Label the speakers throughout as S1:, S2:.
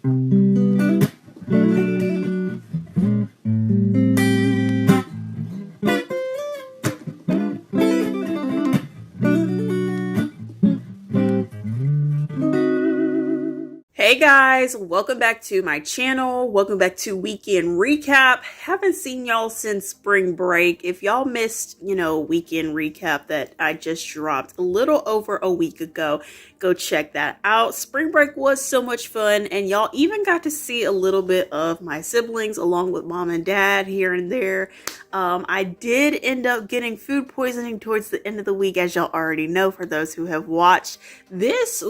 S1: Hey guys, welcome back to my channel. Welcome back to Weekend Recap. Haven't seen y'all since spring break. If y'all missed, Weekend Recap that I just dropped a little over a week ago, go check that out. Spring break was so much fun, and y'all even got to see a little bit of my siblings along with mom and dad here and there. I did end up getting food poisoning towards the end of the week, as y'all already know for those who have watched. This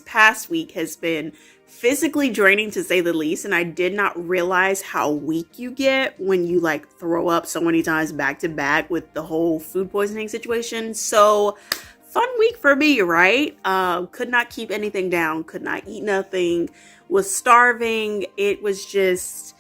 S1: past week has been physically draining, to say the least, and I did not realize how weak you get when you throw up so many times back to back with the whole food poisoning situation. So fun week for me, right? Could not keep anything down, could not eat nothing, was starving. It was just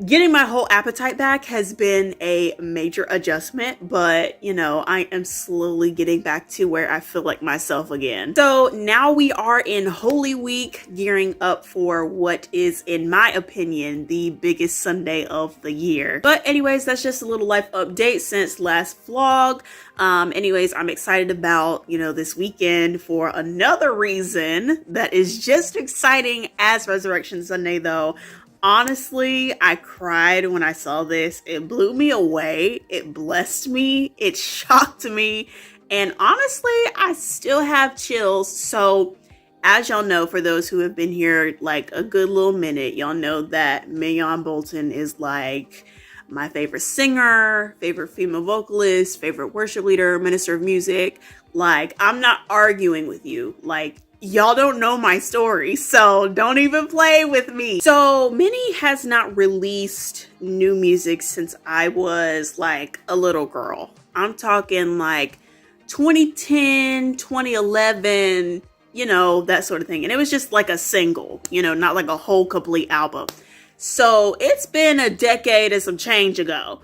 S1: getting my whole appetite back has been a major adjustment, but I am slowly getting back to where I feel like myself again. So now we are in Holy Week, gearing up for what is, in my opinion, the biggest Sunday of the year. But anyways, that's just a little life update since last vlog. Anyways, I'm excited about, this weekend for another reason that is just exciting as Resurrection Sunday though. Honestly, I cried when I saw this. It blew me away. It blessed me. It shocked me. And honestly, I still have chills. So as y'all know, for those who have been here a good little minute, y'all know that Mayon Bolton is my favorite singer, favorite female vocalist, favorite worship leader, minister of music. I'm not arguing with you. Y'all don't know my story, so don't even play with me. So Minnie has not released new music since I was a little girl. I'm talking 2010, 2011, that sort of thing. And it was just a single, not a whole complete album. So it's been a decade and some change ago.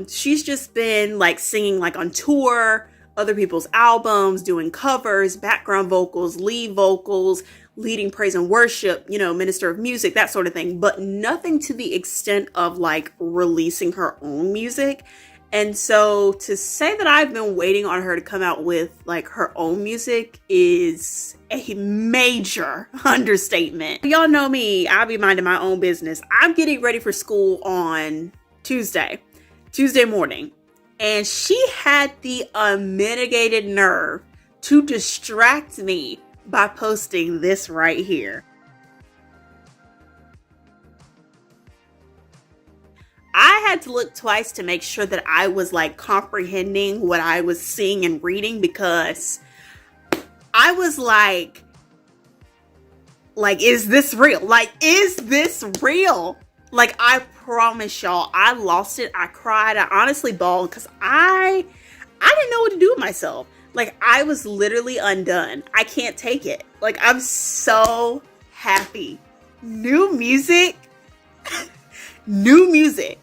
S1: She's just been singing on tour, other people's albums, doing covers, background vocals, lead vocals, leading praise and worship, minister of music, that sort of thing, but nothing to the extent of releasing her own music. And so to say that I've been waiting on her to come out with her own music is a major understatement. Y'all know me, I'll be minding my own business. I'm getting ready for school on Tuesday morning. And she had the unmitigated nerve to distract me by posting this right here. I had to look twice to make sure that I was comprehending what I was seeing and reading, because I was is this real? Is this real? I promise y'all, I lost it. I cried. I honestly bawled because I didn't know what to do with myself. I was literally undone. I can't take it. I'm so happy. New music. New music.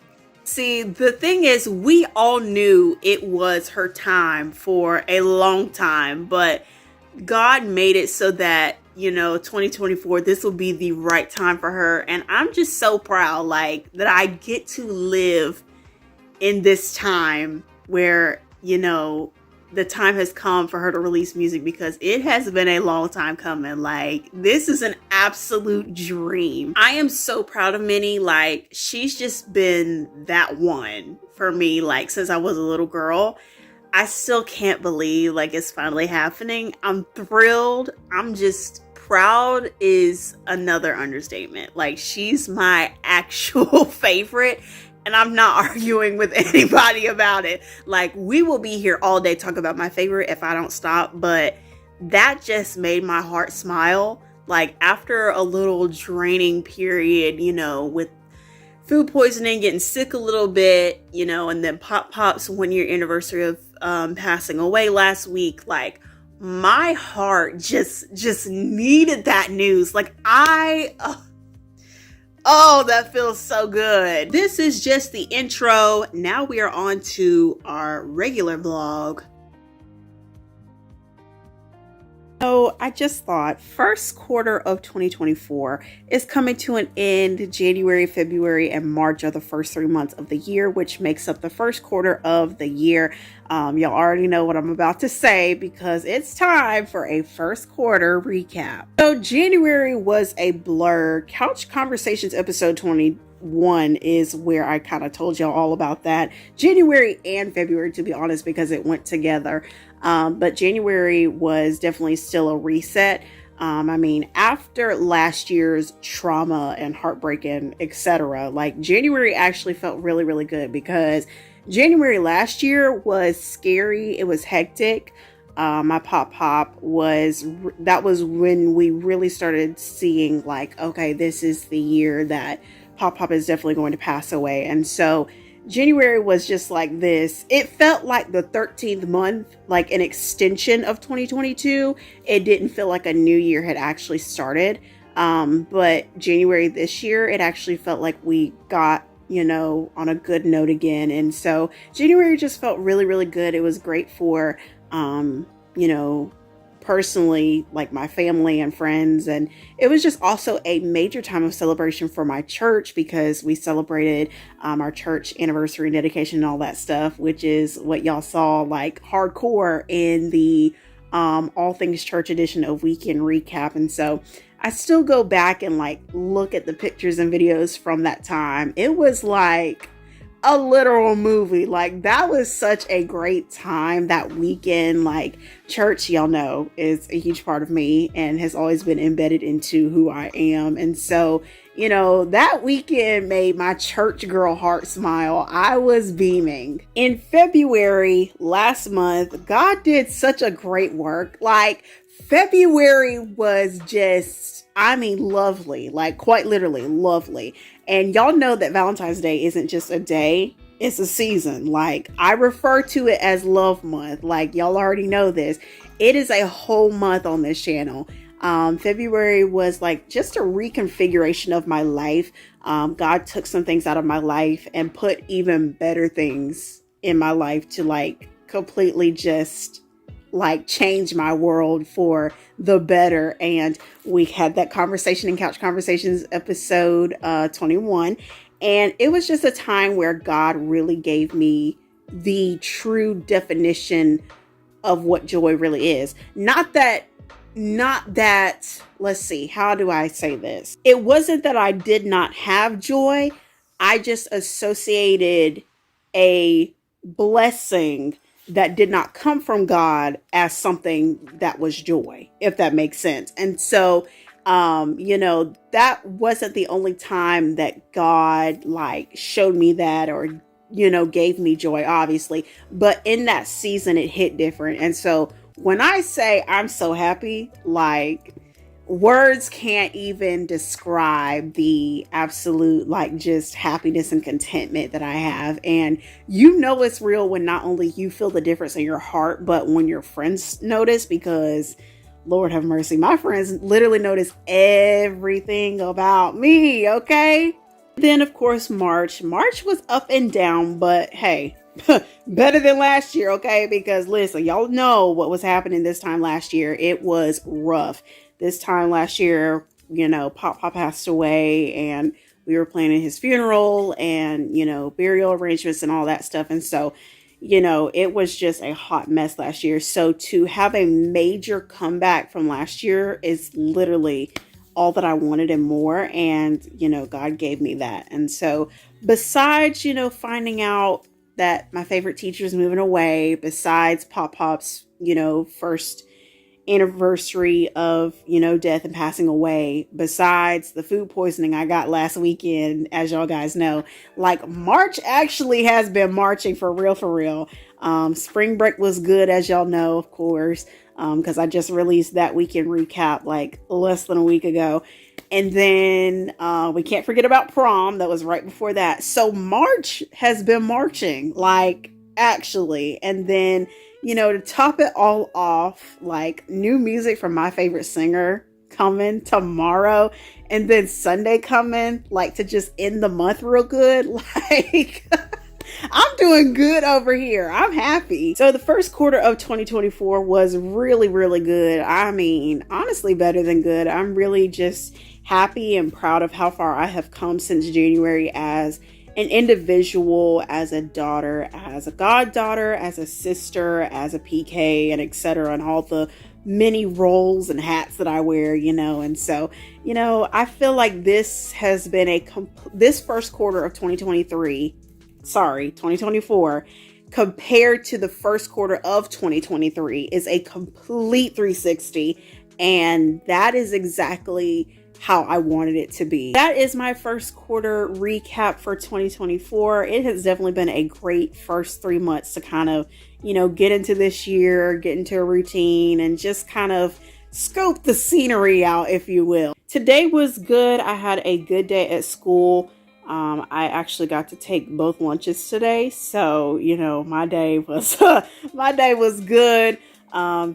S1: See, the thing is, we all knew it was her time for a long time, but God made it so that 2024, this will be the right time for her. And I'm just so proud, that I get to live in this time where, the time has come for her to release music, because it has been a long time coming. This is an absolute dream. I am so proud of Minnie. She's just been that one for me, since I was a little girl. I still can't believe it's finally happening. I'm thrilled. I'm just proud is another understatement. She's my actual favorite, and I'm not arguing with anybody about it. We will be here all day talking about my favorite if I don't stop, but that just made my heart smile. After a little draining period, with food poisoning, getting sick a little bit, and then Pop's 1-year anniversary of passing away last week, my heart just needed that news. Oh, that feels so good. This is just the intro. Now we are on to our regular vlog. So I just thought first quarter of 2024 is coming to an end. January, February, and March are the first 3 months of the year, which makes up the first quarter of the year. Y'all already know what I'm about to say because it's time for a first quarter recap. So January was a blur. Couch Conversations episode 21 is where I kind of told y'all all about that. January and February, to be honest, because it went together. But January was definitely still a reset. After last year's trauma and heartbreak and etc., like January actually felt really, really good because January last year was scary. It was hectic. My pop was when we really started seeing like, okay, this is the year that Pop is definitely going to pass away. And so January was just like this. It felt like the 13th month, like an extension of 2022. It didn't feel like a new year had actually started. But January this year, it actually felt like we got, on a good note again. And so January just felt really, really good. It was great for, personally, like my family and friends. And it was just also a major time of celebration for my church because we celebrated our church anniversary and dedication and all that stuff, which is what y'all saw like hardcore in the All Things Church edition of Weekend Recap. And so I still go back and like look at the pictures and videos from that time. It was like a literal movie. Like that was such a great time that weekend. Like church, y'all know, is a huge part of me and has always been embedded into who I am. And so, that weekend made my church girl heart smile. I was beaming. In February last month, God did such a great work. Like February was just, lovely, like quite literally lovely. And y'all know that Valentine's Day isn't just a day, it's a season. Like I refer to it as Love Month. Like y'all already know this. It is a whole month on this channel. February was like just a reconfiguration of my life. God took some things out of my life and put even better things in my life to like completely just like change my world for the better. And we had that conversation in Couch Conversations episode 21. And it was just a time where God really gave me the true definition of what joy really is. Not that, let's see, how do I say this? It wasn't that I did not have joy. I just associated a blessing that did not come from God as something that was joy, if that makes sense. And so, that wasn't the only time that God like showed me that or, gave me joy, obviously. But in that season, it hit different. And so when I say I'm so happy, like words can't even describe the absolute like just happiness and contentment that I have. And it's real when not only you feel the difference in your heart, but when your friends notice, because Lord have mercy, my friends literally notice everything about me. Okay. Then of course, March was up and down, but hey, better than last year. Okay. Because listen, y'all know what was happening this time last year. It was rough. This time last year, Pop passed away and we were planning his funeral and, burial arrangements and all that stuff. And so, it was just a hot mess last year. So to have a major comeback from last year is literally all that I wanted and more. And, God gave me that. And so besides, finding out that my favorite teacher is moving away, besides Pop's, first anniversary of death and passing away, besides the food poisoning I got last weekend, as y'all guys know, like March actually has been marching for real. Spring break was good, as y'all know, of course, because I just released that weekend recap like less than a week ago. And then we can't forget about prom. That was right before that. So March has been marching, like actually. And then to top it all off, like new music from my favorite singer coming tomorrow, and then Sunday coming, like to just end the month real good. Like I'm doing good over here. I'm happy. So the first quarter of 2024 was really, really good. I mean, honestly, better than good. I'm really just happy and proud of how far I have come since January as an individual, as a daughter, as a goddaughter, as a sister, as a PK, and etc. and all the many roles and hats that I wear, and so, I feel like this has been this first quarter of 2024, compared to the first quarter of 2023 is a complete 360, and that is exactly how I wanted it to be. That is my first quarter recap for 2024. It has definitely been a great first 3 months to kind of, get into this year, get into a routine, and just kind of scope the scenery out, if you will. Today was good. I had a good day at school. I actually got to take both lunches today. So, my day was, good.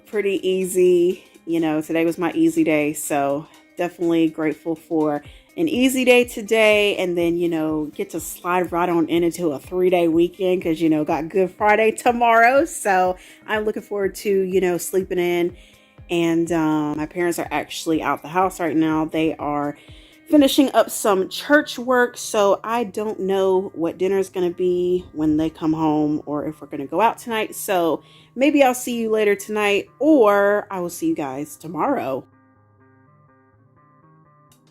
S1: Pretty easy. Today was my easy day. So definitely grateful for an easy day today, and then, get to slide right on into a 3-day weekend because, got Good Friday tomorrow. So I'm looking forward to, sleeping in. And my parents are actually out the house right now. They are finishing up some church work. So I don't know what dinner is going to be when they come home or if we're going to go out tonight. So maybe I'll see you later tonight, or I will see you guys tomorrow.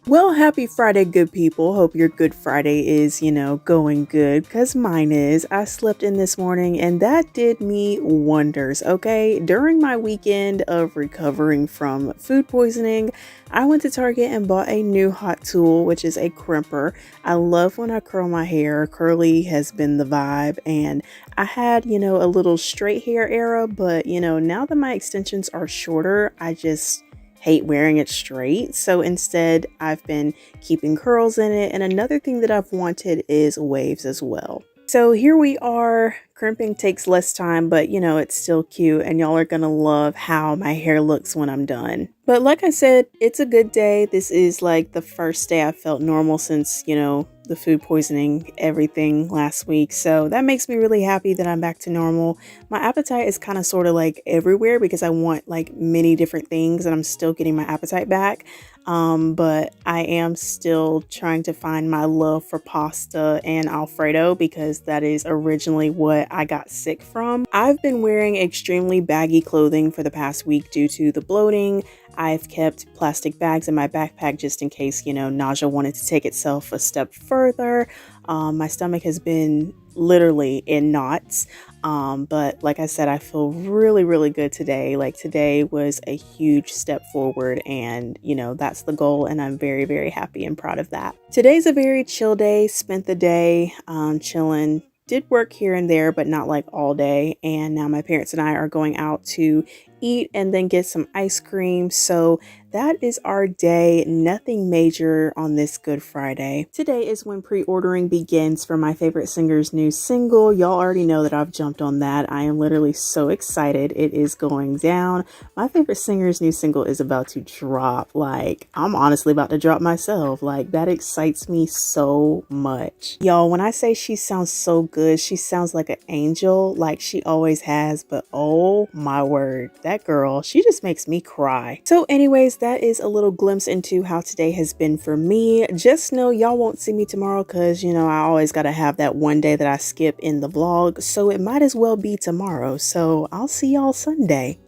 S1: Well, happy Friday, good people. Hope your Good Friday is, going good, because mine is. I slept in this morning and that did me wonders, okay? During my weekend of recovering from food poisoning, I went to Target and bought a new hot tool, which is a crimper. I love when I curl my hair. Curly has been the vibe, and I had, a little straight hair era, but, now that my extensions are shorter, I just hate wearing it straight. So instead, I've been keeping curls in it. And another thing that I've wanted is waves as well. So here we are. Crimping takes less time, but it's still cute, and y'all are gonna love how my hair looks when I'm done. But like I said, it's a good day. This is like the first day I felt normal since, the food poisoning, everything last week. So that makes me really happy that I'm back to normal. My appetite is kind of sort of like everywhere because I want like many different things, and I'm still getting my appetite back. But I am still trying to find my love for pasta and Alfredo because that is originally what I got sick from. I've been wearing extremely baggy clothing for the past week due to the bloating. I've kept plastic bags in my backpack just in case, nausea wanted to take itself a step further. My stomach has been literally in knots. But like I said, I feel really, really good today. Like today was a huge step forward, and that's the goal, and I'm very, very happy and proud of that. Today's a very chill day. Spent the day chilling. Did work here and there, but not like all day. And now my parents and I are going out to eat and then get some ice cream. So that is our day. Nothing major on this Good Friday. Today is when pre-ordering begins for my favorite singer's new single. Y'all already know that I've jumped on that. I am literally so excited. It is going down. My favorite singer's new single is about to drop. Like, I'm honestly about to drop myself. Like, that excites me so much. Y'all, when I say she sounds so good, she sounds like an angel, like she always has. But oh my word, that girl, she just makes me cry. So anyways, that is a little glimpse into how today has been for me. Just know y'all won't see me tomorrow because, I always got to have that one day that I skip in the vlog. So it might as well be tomorrow. So I'll see y'all Sunday.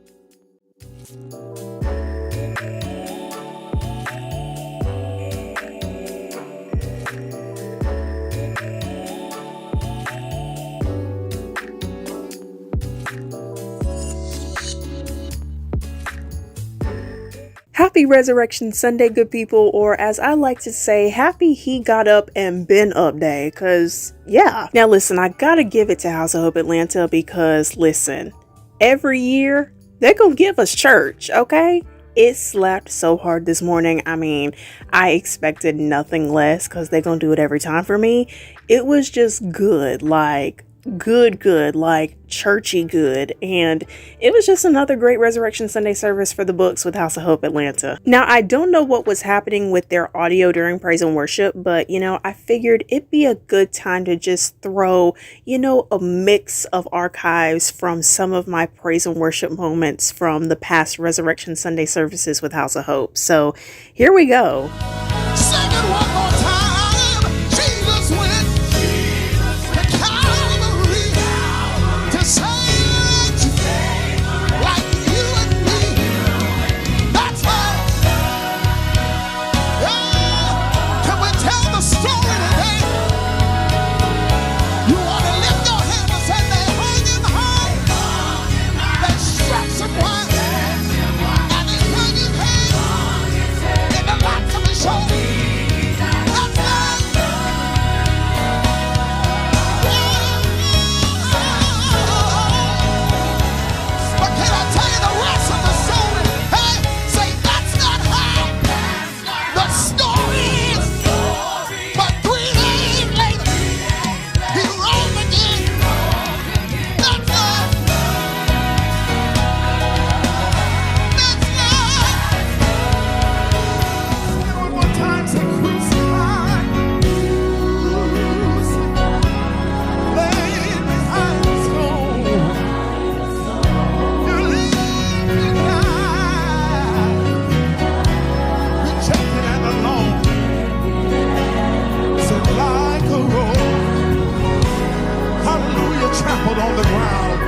S1: Happy Resurrection Sunday, good people, or as I like to say, happy he got up and been up day, cause yeah. Now listen, I gotta give it to House of Hope Atlanta because listen, every year they're gonna give us church, okay? It slapped so hard this morning. I mean, I expected nothing less because they're gonna do it every time for me. It was just good. Like, good, like churchy good. And it was just another great Resurrection Sunday service for the books with House of Hope Atlanta. Now, I don't know what was happening with their audio during praise and worship, but I figured it'd be a good time to just throw, a mix of archives from some of my praise and worship moments from the past Resurrection Sunday services with House of Hope. So here we go.
S2: Sing it one more time. Jesus went to Calvary to save like you and me. That's right. Yeah. Can we tell the story today? You ought to lift your hand and say they hung him high. They strapped him wide. And they hung his head in the lights of his shoulder. Trampled on the ground,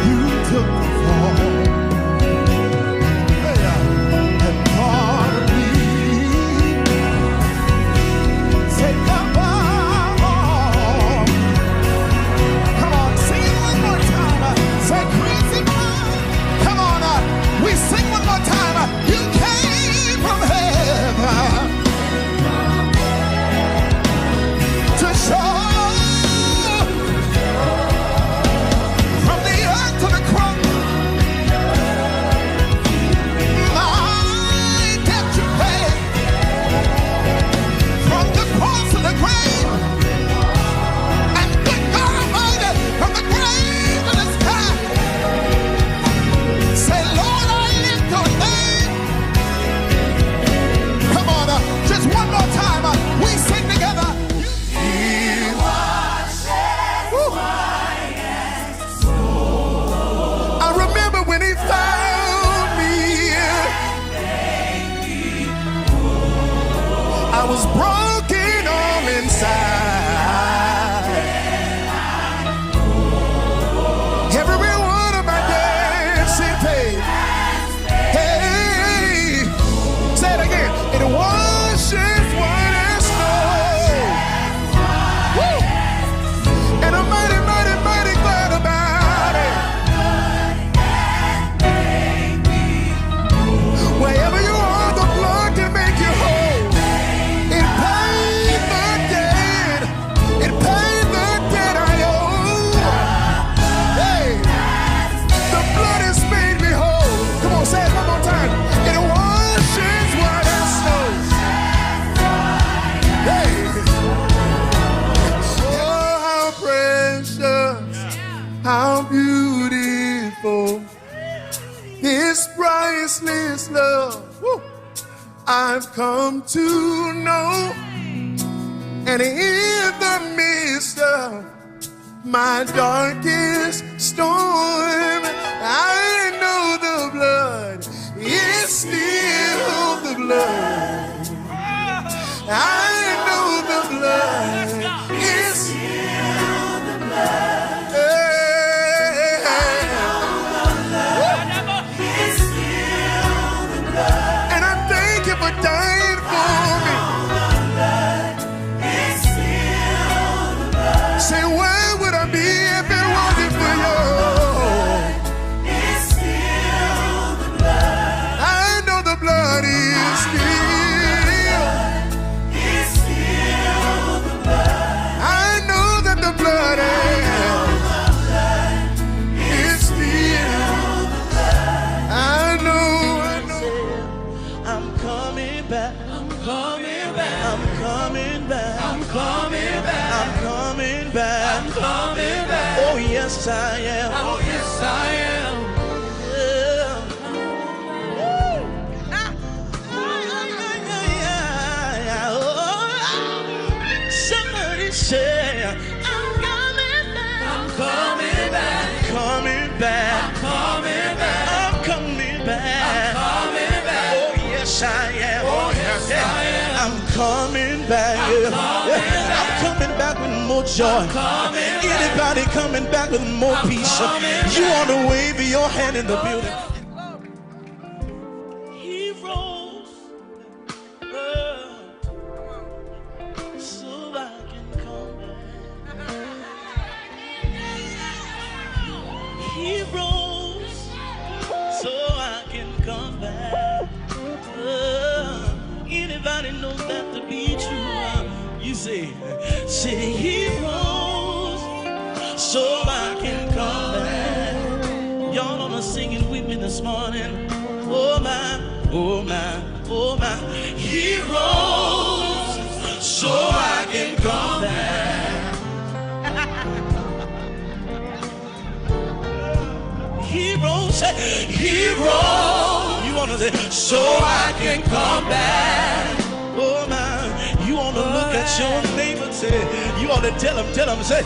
S2: you took the fall, and part of me said, come on, sing it one more time, say crazy man, come on, we sing one more time, you came from heaven to show. I was broken all inside. Every one of my debts it paid. Hey, say it again. It washes white as snow. Woo! And I'm mighty, mighty, mighty glad about it. Wherever you are, the blood can make you whole. How beautiful this priceless love. Woo. I've come to know, and in the midst of my darkest storm, I know the blood is still the blood. I know the blood is still the blood. Dying for me. Say, where would I be if it wasn't for you? I know the coming back. Oh yes I am. Oh yes I am. Somebody say, I'm coming back. I'm coming back. Coming back. I'm coming back. I'm coming back. I'm coming back. Oh yes I am. Oh yes I am. I'm coming back. I'm coming back with more joy. Anybody coming back with more peace? You want to wave your hand in the building. He rose so I can come back. He rose so I can come back. Anybody knows that to be true? You say he rose so I can come back. Y'all are singing with me this morning. Oh my, oh my, oh my. He rose so I can come back. He rose, you wanna say, so I can come back. Oh my, you wanna look at your neighbor, say, you wanna tell him, say,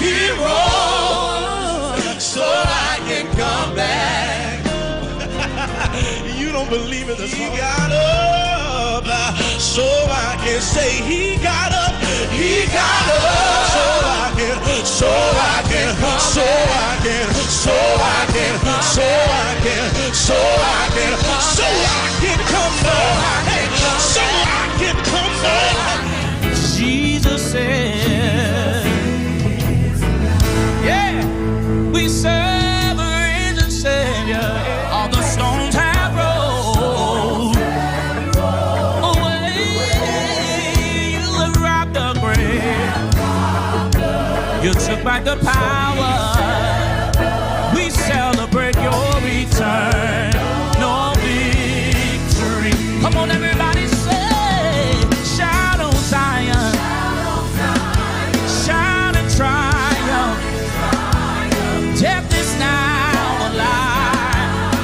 S2: he rose, so I can come back. You don't believe in this. He got up, so I can say he got up, so I can, so I can, so I can, so I can, so I can, so I can, so I can come back, so I can come back. Jesus said, yeah, we serve a risen Savior. All the stones have rolled away. You have robbed the grave. You took back the power. We celebrate your return. No victory. Come on, everybody, say, shout on Zion. Shout and triumph. Death is now alive.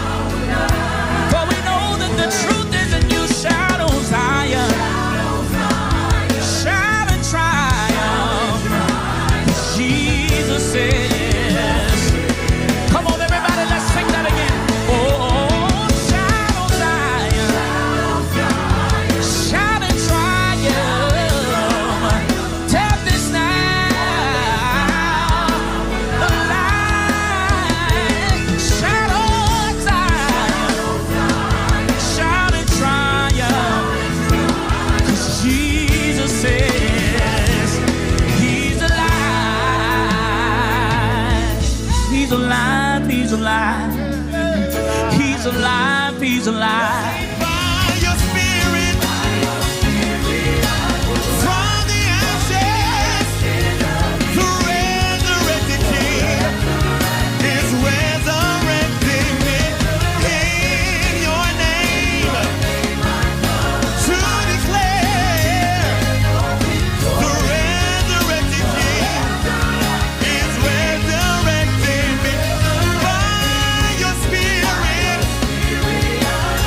S2: For we know that the truth is in you. Shout on Zion. Shout and triumph. Jesus says, come on everybody, let's sing that again. Oh, shout on Zion. Shout and triumph. Death is now alive. Shout on Zion. Shout and triumph. 'Cause Jesus says he's alive. He's alive, he's alive. He's alive, he's alive. By your spirit, from the ashes, the resurrected King is resurrecting me in your name to declare the resurrected King is resurrecting me. By your spirit, I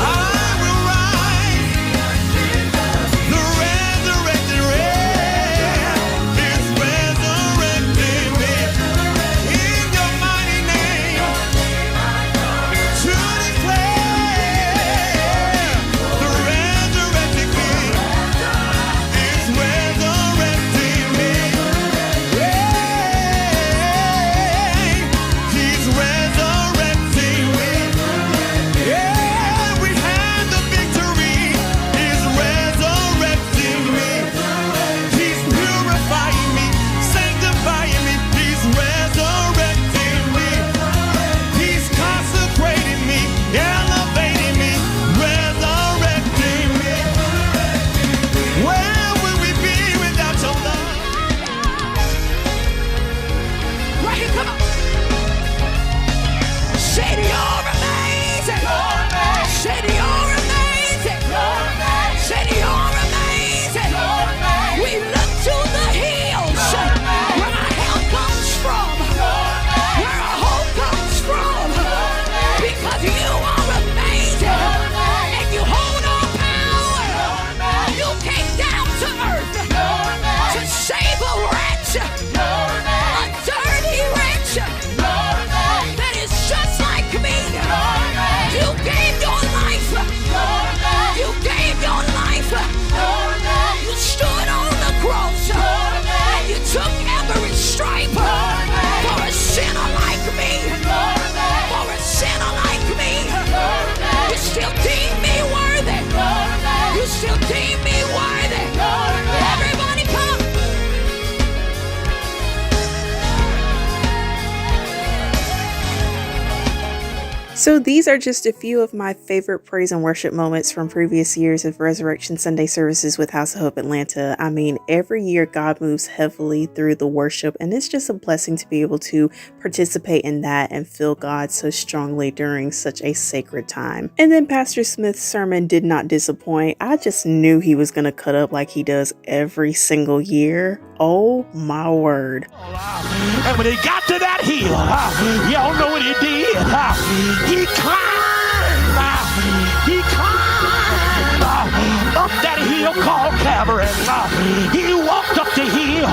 S1: So these are just a few of my favorite praise and worship moments from previous years of Resurrection Sunday services with House of Hope Atlanta. I mean, every year God moves heavily through the worship, and it's just a blessing to be able to participate in that and feel God so strongly during such a sacred time. And then Pastor Smith's sermon did not disappoint. I just knew he was going to cut up like he does every single year. Oh my word.
S2: And when he got to that hill, y'all know what he did. He climbed up that hill called Calvary. He walked up the hill.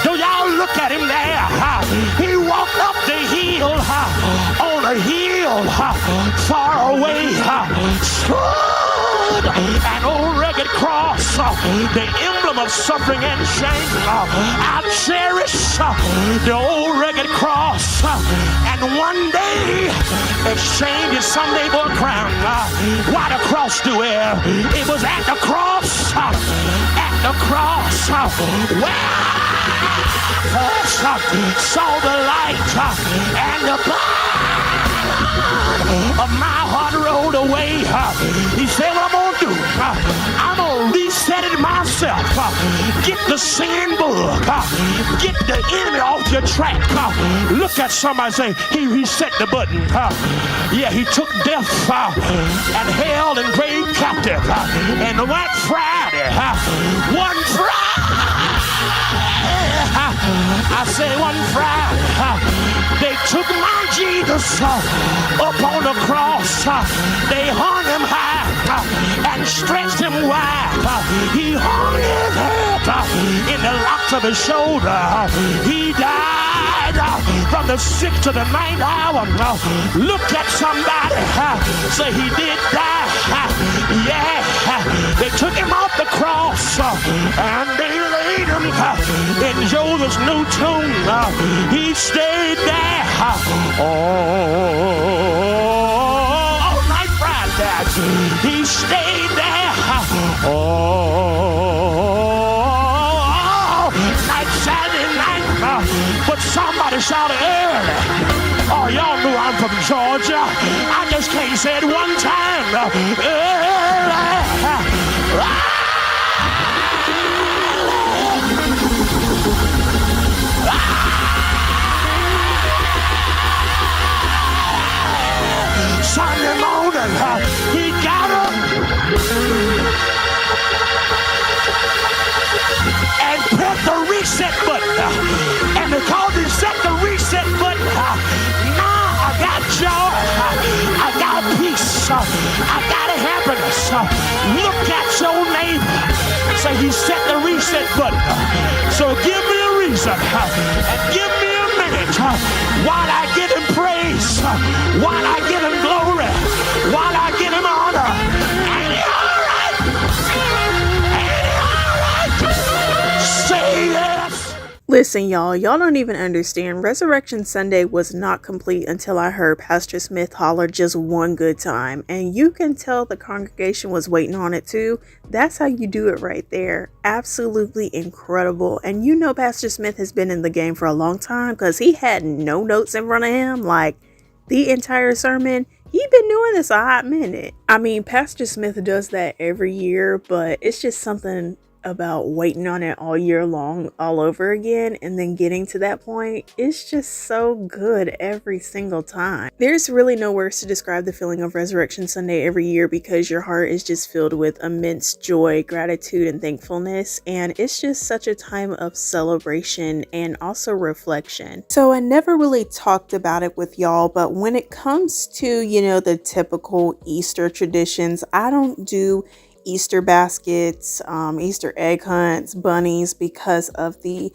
S2: Do y'all look at him there? He walked up the hill on a hill far away. Stood an old rugged cross, the emblem of suffering and shame. I cherish the old rugged cross, and one day exchange it someday for a crown. Why the cross do it? It was at the cross, where I first saw the light and the blood of my heart rolled away. He said, what I'm gonna do, I'm gonna reset it myself. Get the sin bug, get the enemy off your track. Look at somebody, say, he reset the button. Yeah, he took death and hell and grave captive. And one Friday, I say one Friday, they took my Jesus up on the cross. They hung him high and stretched him wide. He hung his head in the locks of his shoulder. He died from the 6th to the 9th hour. Look at somebody, say he did die. Yeah, they took him off the cross and they laid him in Joseph's new tomb. He stayed there all night Friday. He stayed there all night Saturday night. But somebody shouted early. Oh, y'all knew I'm from Georgia. I just can't say it one time. Sunday morning, he got up and pressed the reset button. And because he set the reset button, now I got joy, I got peace, I got happiness. Look at your neighbor. Say he set the reset button. So give me a reason and give me a minute while I give him praise, while I give him glory, while I give him honor. Ain't he all right? Ain't he all right? Say yes.
S1: Listen, y'all don't even understand. Resurrection Sunday was not complete until I heard Pastor Smith holler just one good time. And you can tell the congregation was waiting on it too. That's how you do it right there. Absolutely incredible. And you know Pastor Smith has been in the game for a long time because he had no notes in front of him. Like the entire sermon, he'd been doing this a hot minute. I mean, Pastor Smith does that every year, but it's just something about waiting on it all year long all over again and then getting to that point. It's just so good every single time. There's really no words to describe the feeling of Resurrection Sunday every year because your heart is just filled with immense joy, gratitude, and thankfulness, and it's just such a time of celebration and also reflection. So I never really talked about it with y'all, but when it comes to, the typical Easter traditions, I don't do Easter baskets, Easter egg hunts, bunnies because of the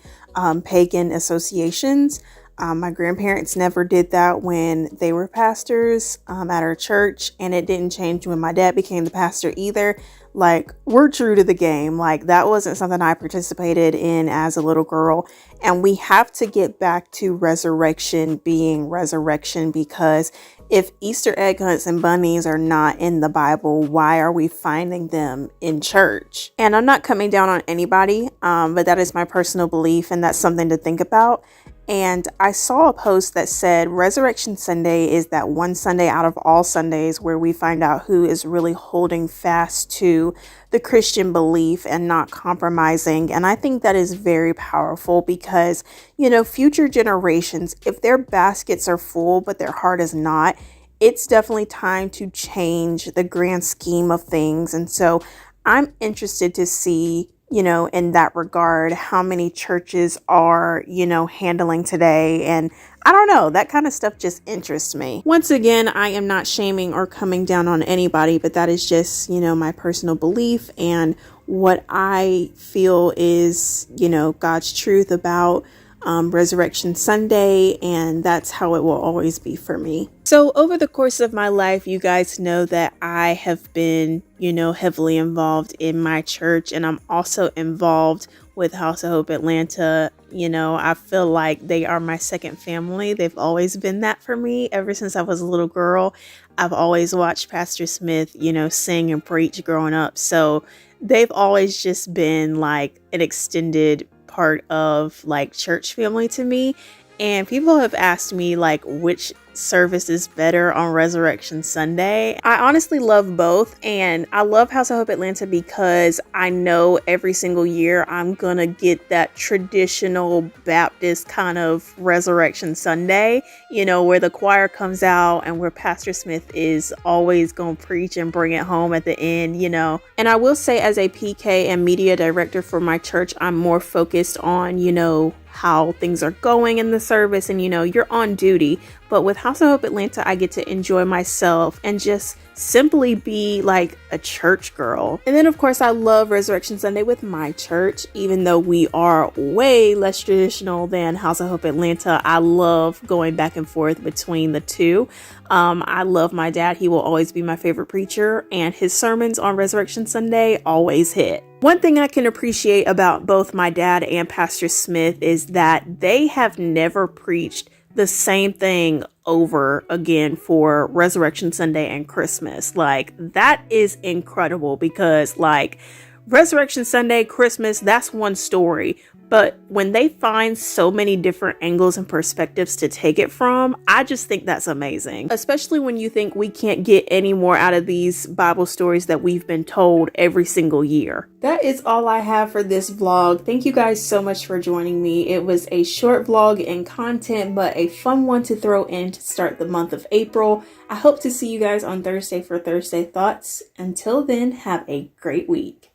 S1: pagan associations. My grandparents never did that when they were pastors at our church, and it didn't change when my dad became the pastor either. Like, we're true to the game. Like, that wasn't something I participated in as a little girl. And we have to get back to resurrection being resurrection, because if Easter egg hunts and bunnies are not in the Bible, why are we finding them in church? And I'm not coming down on anybody, but that is my personal belief, and that's something to think about. And I saw a post that said Resurrection Sunday is that one Sunday out of all Sundays where we find out who is really holding fast to the Christian belief and not compromising. And I think that is very powerful because, you know, future generations, if their baskets are full but their heart is not, it's definitely time to change the grand scheme of things. And so I'm interested to see, you know, in that regard, how many churches are, you know, handling today. And I don't know, that kind of stuff just interests me. Once again, I am not shaming or coming down on anybody, but that is just, you know, my personal belief and what I feel is, you know, God's truth about Resurrection Sunday, and that's how it will always be for me. So over the course of my life, you guys know that I have been, you know, heavily involved in my church, and I'm also involved with House of Hope Atlanta. You know, I feel like they are my second family. They've always been that for me ever since I was a little girl. I've always watched Pastor Smith, you know, sing and preach growing up. So they've always just been like an extended part of like church family to me. And people have asked me like which service is better on Resurrection Sunday. I honestly love both, and I love House of Hope Atlanta because I know every single year I'm gonna get that traditional Baptist kind of Resurrection Sunday, you know, where the choir comes out and where Pastor Smith is always gonna preach and bring it home at the end, you know. And I will say, as a PK and media director for my church, I'm more focused on, you know, how things are going in the service, and you know, you're on duty. But with House of Hope Atlanta, I get to enjoy myself and just simply be like a church girl. And then of course I love Resurrection Sunday with my church, even though we are way less traditional than House of Hope Atlanta. I love going back and forth between the two. I love my dad. He will always be my favorite preacher, and his sermons on Resurrection Sunday always hit. One thing I can appreciate about both my dad and Pastor Smith is that they have never preached the same thing over again for Resurrection Sunday and Christmas. Like, that is incredible because like Resurrection Sunday, Christmas, that's one story. But when they find so many different angles and perspectives to take it from, I just think that's amazing. Especially when you think we can't get any more out of these Bible stories that we've been told every single year. That is all I have for this vlog. Thank you guys so much for joining me. It was a short vlog in content, but a fun one to throw in to start the month of April. I hope to see you guys on Thursday for Thursday Thoughts. Until then, have a great week.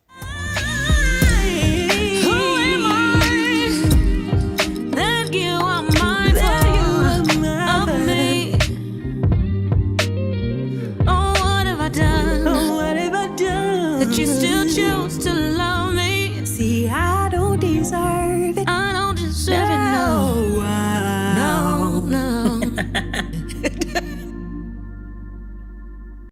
S3: You still choose to love me. See, I don't deserve it.